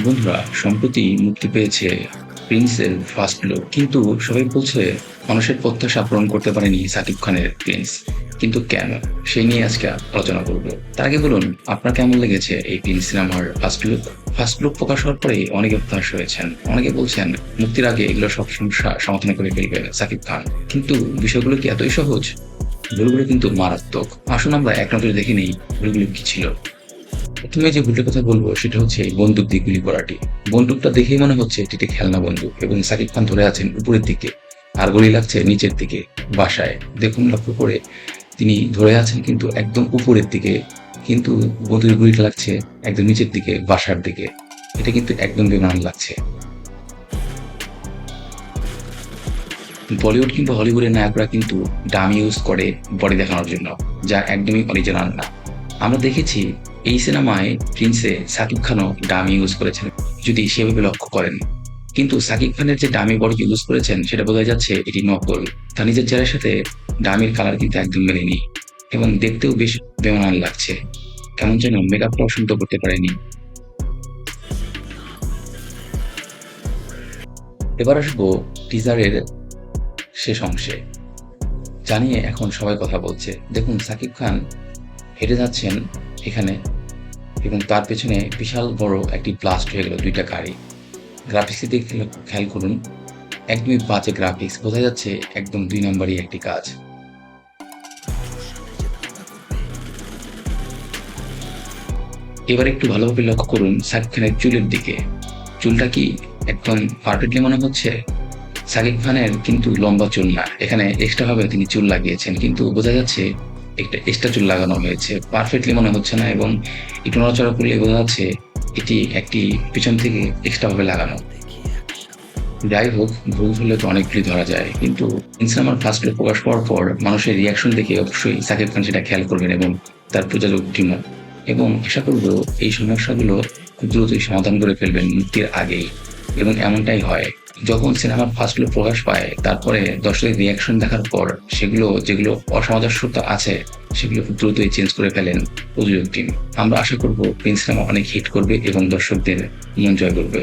বন্ধুরা, সম্প্রতি মুক্তি পেয়েছে প্রিন্সের ফার্স্ট লুক। কিন্তু সবাই বলছে মানুষের প্রত্যাশা পূরণ করতে পারেনি সাকিব খানের প্রিন্স। কিন্তু কেন, সেই নিয়ে আজকে আলোচনা করব। তার আগে বলুন, আপনার কেমন লেগেছে এই প্রিন্স সিনেমার ফার্স্ট লুক প্রকাশ হওয়ার পরে অনেকে হতাশ হয়েছেন। অনেকে বলছেন মুক্তির আগে এগুলো সব সমস্যা সমাধান করে ফেলবে সাকিব খান। কিন্তু বিষয়গুলো কি এতই সহজ? ভুলগুলো কিন্তু মারাত্মক। আসুন আমরা এক নজরে দেখে নিই ভুলগুলো কি ছিল। প্রথমে যে ভুলটার কথা বলবো সেটা হচ্ছে এই বন্দুক দিয়ে গুলি করাটি। বন্দুকটা দেখেই মনে হচ্ছে এটি একটি খেলনা বন্দুক এবং সাকিব খান ধরে আছেন উপরের দিকে, আর গুলি লাগছে নিচের দিকে বাসায়। দেখুন, লক্ষ্য করে তিনি ধরে আছেন কিন্তু একদম উপরের দিকে, কিন্তু বন্দুকের গুলিটা লাগছে একদম নিচের দিকে বাসার দিকে। এটা কিন্তু একদম বেমানান লাগছে। বলিউড কিংবা হলিউডের নায়করা কিন্তু ডাম ইউজ করে বডি দেখানোর জন্য, যা একদমই অরিজিনাল না। আমরা দেখেছি এই সিনেমায় প্রিন্সে সাকিব খানও ডাম ইউজ করেছেন, যদি সেভাবে লক্ষ্য করেন। কিন্তু সাকিব খানের যে ডামি বডি ইউজ করেছেন সেটা বোঝা যাচ্ছে এটি নকল। তার নিজের চেহারার সাথে ডামির কালার কিন্তু একদম মেলেনি এবং দেখতেও বেশ বেমানান লাগছে, কেমন যেন মেকআপটাও সুন্দর করতে পারেনি। এবার আসবো টিজারের শেষ অংশে, জানিয়ে এখন সবাই কথা বলছে। দেখুন, সাকিব খান হেঁটে যাচ্ছেন এখানে এবং তার পেছনে বিশাল বড় একটি ব্লাস্ট হয়ে গেল দুইটা গাড়ি। গ্রাফিক্সের দিকে খেয়াল করুন, একদমই বাজে গ্রাফিক্স, বোঝা যাচ্ছে একদম ২ নম্বরই একটি কাজ। এবার একটু ভালোভাবে লক্ষ্য করুন সাকিব খানের চুলের দিকে। চুলটা কি একদম পারফেক্টলি মনে হচ্ছে? সাকিব খানের কিন্তু লম্বা চুল না, এখানে এক্সট্রা ভাবে তিনি চুল লাগিয়েছেন, কিন্তু বোঝা যাচ্ছে একটা এক্সট্রা চুল লাগানো হয়েছে। পারফেক্টলি মনে হচ্ছে না এবং একটু নড়াচড়া করলে বোঝা যাচ্ছে এটি একটি পিছন থেকে এক্সট্রা ভাবে লাগানো। যাই হোক, ভুল হলে তো অনেকগুলি ধরা যায়, কিন্তু সিনেমার ফার্স্ট লুক প্রকাশ পাওয়ার পর মানুষের রিয়াকশন দেখে অবশ্যই সাকিব খান সেটা খেয়াল করবেন এবং তার প্রযোজক টিমও। এবং আশা করব এই সমস্যাগুলো খুব দ্রুতই সমাধান করে ফেলবেন মুক্তির আগেই। এবং এমনটাই হয়, যখন সিনেমার ফার্স্ট লুক প্রকাশ পায় তারপরে দর্শকের রিয়াকশন দেখার পর যেগুলো অসামঞ্জস্যতা আছে সেগুলো খুব দ্রুতই চেঞ্জ করে ফেলেন প্রযোজক টিম। আমরা আশা করব প্রিন্স সিনেমা অনেক হিট করবে এবং দর্শকদের মন জয় করবে।